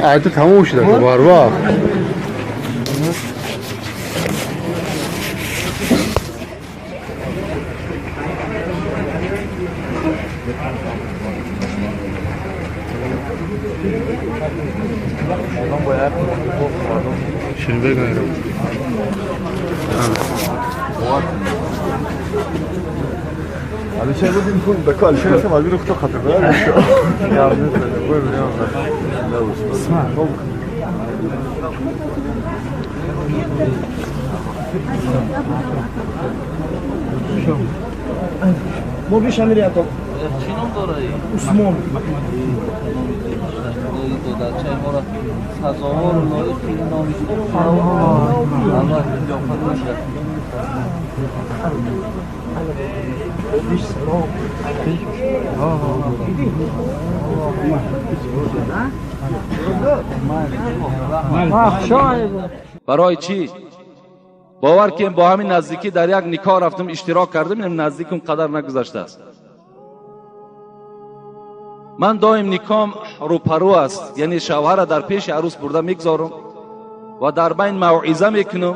عادت تموم شده بار وقت شنو بگم حالا چه بودیم کن بکال چه هستم از بیرون خطا خطا دارم مربی شمیری اتو چینم داره عثمان چه مورد سزاوار لایق خیلی نامیش الله اینجا خود میشه برای چی؟ باور کنیم با همین نزدیکی در یک نکاح رفتم اشتراک کردم این نزدیکم قدر نگذشته است. من دائم نکاحم روپرو است، یعنی شوهر در پیش عروس برده میگذارم و در بین موعظه میکنم،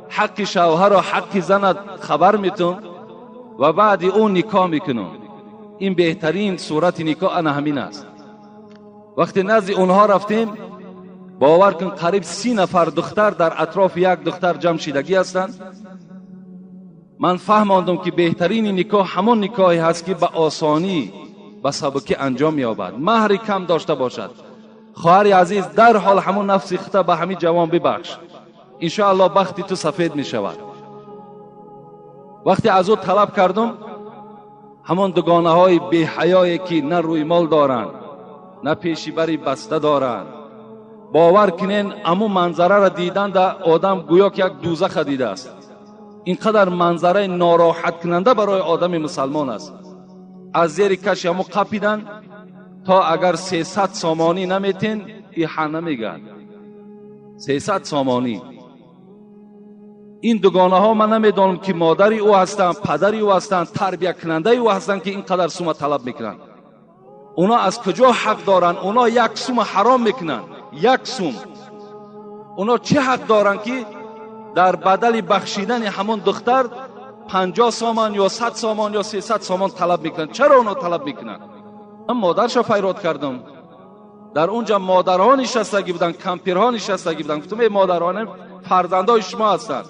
حق شوهر و حق زن خبر میتونم و بعد اون نکاح میکنم. این بهترین صورت نکاح انا همین است. وقتی نزد اونها رفتیم باور کن قریب 30 نفر دختر در اطراف یک دختر جمع شدگی هستند. من فهمیدم که بهترین نکاح همون نکاحی هست که به آسانی به سبکی انجام یابد، مهر کم داشته باشد. خواهر عزیز در حال همون نفس خطه به همین جوان ببخش، ان شاء الله بخت تو سفید می شود. وقتی از او طلب کردم همون دوگانه های بی حیایی که نه روی مال دارند نه پیشی بری بسته دارند، باور کنین امو منظره را دیدن در آدم گویا که یک دوزخ دیده است. اینقدر منظره ناراحت کننده برای آدم مسلمان است. از زیر کش امو قپیدن تا اگر 300 سامانی نمیتین ایحا نمیگن. 300 سامانی. این دوگانه ها من نمیدانم که مادری او هستند، پدری او هستند، تربیه کننده او هستند که اینقدر سوم طلب میکنن. اونا از کجا حق دارن؟ اونا یک سوم حرام میکنن، یک سوم. اونا چه حق دارن که در بدل بخشیدن همون دختر 50 سامان یا 100 سامان یا 300 سامان طلب میکنن؟ چرا اونا طلب میکنن؟ من مادرشو فیراد کردم، در اونجا مادرها نشستگی بودن، کمپیرها نشستگی بودن. گفتم ای مادران فرزندای شما هستند،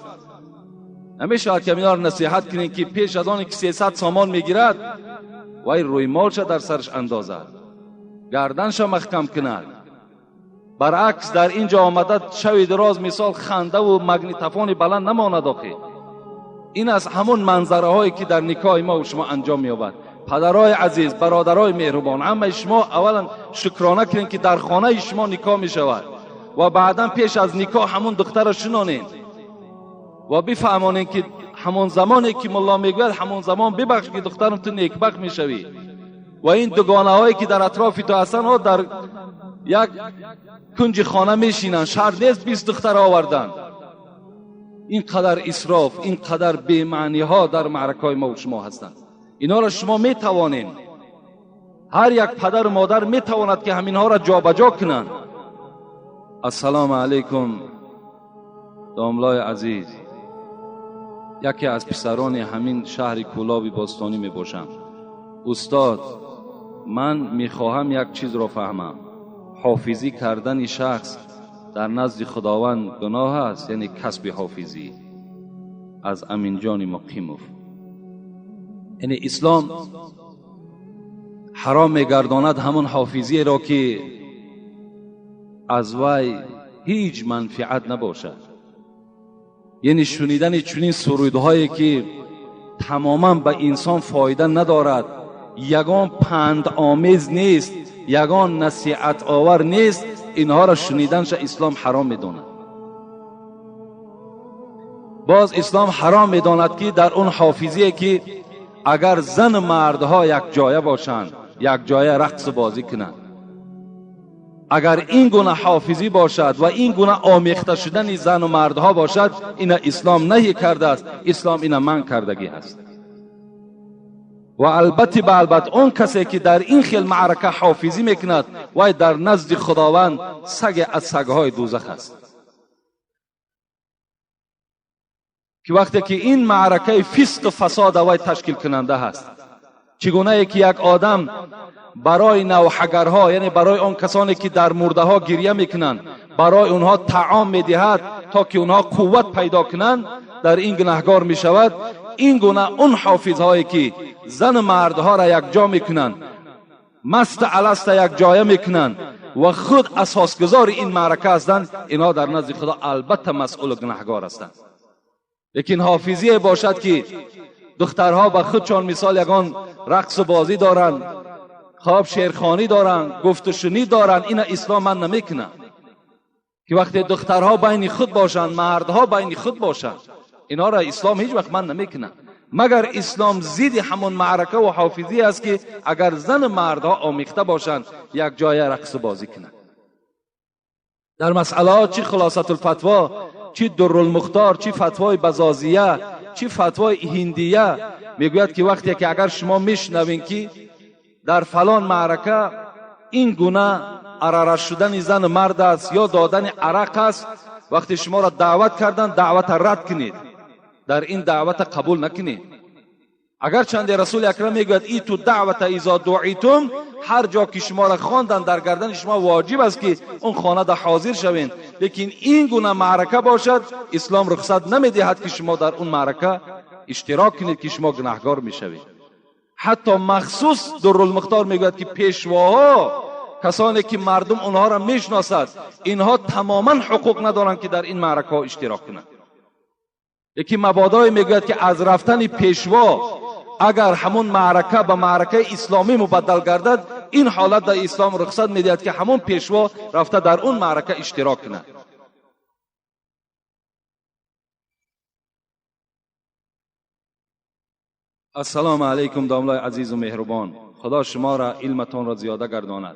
نمیشه که اینا رو نصیحت کنین که پیش از آن که 300 سامان میگیرد وای روی مالش در سرش اندازد، گردنش محکم کند. برعکس در اینجا آمده شوی دراز مثال خنده و مگنیتوفون بلند نماند. آخه این از همون منظره هایی که در نکاح ما و شما انجام می‌یابد. پدرای عزیز، برادرای مهربان، اما شما اولا شکرانه کنین که در خانه شما نکاح می‌شود و بعدا پیش از نکاح همون دختر را شنانین و بفهمانین که همون زمانی که مولا میگوید همون زمان ببخش که دخترم تو نیکبخت میشوی. و این دوگانه هایی که در اطراف تو هستن ها در یک کنج خانه میشینن، شرط نیست 20 دختر آوردن. اینقدر اسراف، اینقدر بی‌معنی ها در معرکه ما و شما هستند. اینا را شما میتوانین هر یک پدر و مادر میتواند که همینها را جابجا کنند. السلام علیکم داملای عزیز، یکی از پسران همین شهر کولاب باستانی می باشم. استاد، من میخواهم یک چیز را فهمم. حافظی کردن شخص در نزد خداوند گناه است؟ یعنی کسب حافظی. از امین جان مقیموف. یعنی اسلام حرام میگرداند همون حافظی را که از وی هیچ منفعت نباشد. یعنی شنیدن چنین سرودهایی که تماما به انسان فایده ندارد، یگان پند آمیز نیست، یگان نصیحت آور نیست، اینها را شنیدنش اسلام حرام میداند. باز اسلام حرام میداند که در اون حافظی که اگر زن مردها یک جایه باشند، یک جایه رقص بازی کنند، اگر این گونه حافظی باشد و این گونه آمیخته شدن زن و مردها باشد، این اسلام نهی کرده است، اسلام این منع کردگی است. و البته اون کسی که در این خیل معرکه حافظی میکند و در نزد خداوند سگ از سگهای دوزخ است. که وقتی که این معرکه فسق و فساد وی تشکیل کننده است، چگونه که یک آدم برای نوحگرها، یعنی برای آن کسانی که در مرده ها گریه میکنند، برای اونها طعام میدهد تا که اونها قوت پیدا کنند، در این گناهکار میشود. این گونه اون حافظهایی که زن مردها را یک جا میکنند، مست الست یک جایه میکنند و خود اساسگزار این معرکه هستند، اینها در نزد خدا البته مسئول و گناهکار هستند. لیکن حافظی باشد که دخترها به خودشان مثال یگان رقص و بازی دارند، خواب شیرخوانی دارند، گفت و شنید دارند، این اسلام من نمیکنه. که وقتی دخترها بین خود باشند، مردها بین خود باشند، اینا را اسلام هیچ وقت من نمیکنه. مگر اسلام ضد همون معرکه و حافظی است که اگر زن مردها آمیخته باشند یک جای رقص و بازی کنند. در مسئله چی خلاصت الفتوا، چی درالمختار، چی فتوای بزازیه، چی فتوای هندیه، میگوید که وقتی که اگر شما میشنوین که در فلان معرکه این گونه عراره شدن زن مرد است یا دادن عرق است، وقتی شما را دعوت کردن، دعوت رد کنید، در این دعوت قبول نکنید. اگر چند رسول اکرم میگوید ای تو دعوت اذا دعیتم، هر جا که شما را خواندن در گردن شما واجب است که اون خانه ده حاضر شوین. لیکن این گونه معرکه باشد، اسلام رخصت نمیدهد که شما در اون معرکه اشتراک کنید که شما گناهکار میشوید. حتی مخصوص درالمختار میگوید که پیشواها، کسانی که مردم اونها را میشناسد، اینها تماما حقوق ندارند که در این معرکه اشتراک کنند. یکی مبادای میگوید که از رفتن پیشوا اگر همون معرکه به معرکه اسلامی مبدل گردد، این حالت در اسلام رخصت میدهد که همون پیشوا رفته در اون معرکه اشتراک کند. السلام علیکم داملای عزیز و مهربان، خدا شما را علمتان را زیاده گرداند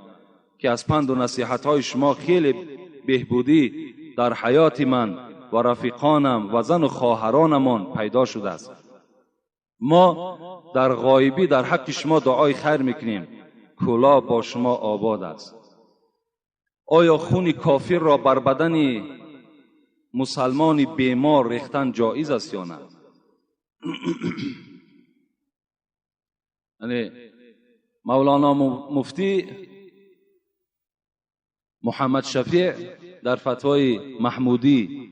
که از پند و نصیحت های شما خیلی بهبودی در حیات من و رفیقانم و زن و خواهرانمان پیدا شده است. ما در غایبی در حق شما دعای خیر میکنیم. کلاه با شما آباد است. آیا خون کافر را بر بدن مسلمان بیمار ریختن جایز است یا نه؟ یعنی مولانا مفتی محمد شفیع در فتوای محمودی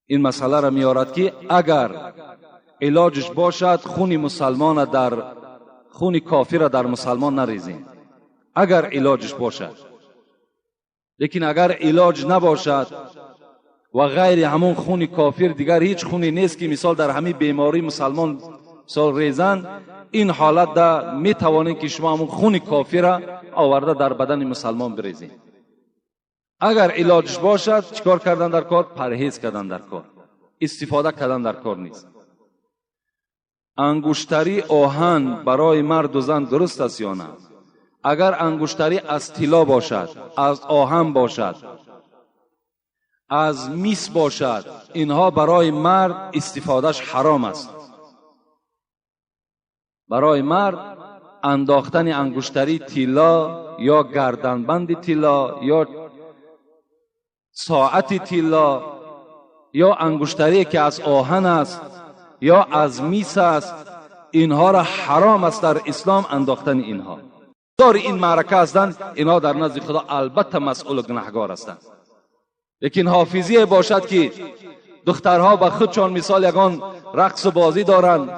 این مسئله را میارد که اگر علاجش باشد خون مسلمان در خون کافر در مسلمان نریزین، اگر علاجش باشد. لیکن اگر علاج نباشد و غیر همون خون کافر دیگر هیچ خونی نیست که مثال در همین بیماری مسلمان مثال ریزن، این حالت دا می توانید که شما همون خون کافر را آورده در بدن مسلمان بریزین. اگر علاجش باشد چیکار کردن در کار؟ پرهیز کردن در کار، استفاده کردن در کار نیست. انگشتری آهن برای مرد و زن درست است یا نه؟ اگر انگشتری از طلا باشد، از آهن باشد، از مس باشد، اینها برای مرد استفادهش حرام است. برای مرد انداختن انگشتری طلا یا گردنبند طلا یا ساعت طلا یا انگشتری که از آهن است یا از میس است، اینها را حرام است در اسلام انداختن اینها. دار این معرکه هستند، اینها در نزد خدا البته مسئول و گناهگار هستند. لیکن حافظی باشد که دخترها به خودشان مثال یگان رقص و بازی دارند،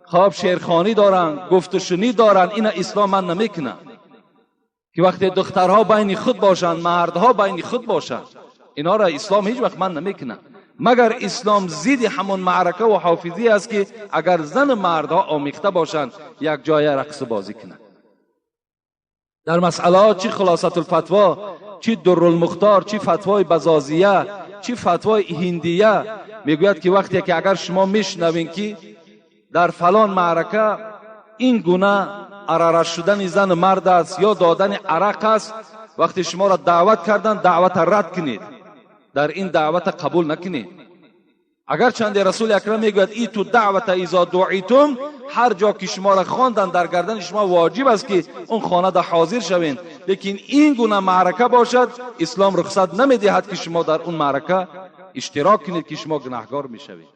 خواب شیرخوانی دارند، گفت و شنید دارند، این اسلام من نمیکنه. که وقتی دخترها بین خود باشند، مردها بین خود باشند، اینا را اسلام هیچ وقت من نمیکنه. مگر اسلام ضد همون معرکه و حافظی است که اگر زن و مردها آمیخته باشند یک جای رقص بازی کنند. در مسئله چی خلاصت الفتوا، چی در المختار، چی فتوای بزازیه، چی فتوای هندیه، میگوید که وقتی که اگر شما میشنوین که در فلان معرکه این گونه عرارش شدن زن و مرد است یا دادن عرق است، وقتی شما را دعوت کردن دعوت رد کنید، در این دعوت قبول نکنید. اگر چند رسول اکرم میگوید ای تو دعوت اذا دعیتم، هر جا که شما را خواندن در گردن شما واجب است که اون خانه ده حاضر شوین. لیکن این گونه معرکه باشد، اسلام رخصت نمیدهد که شما در اون معرکه اشتراک کنید که شما گناهگار میشوید.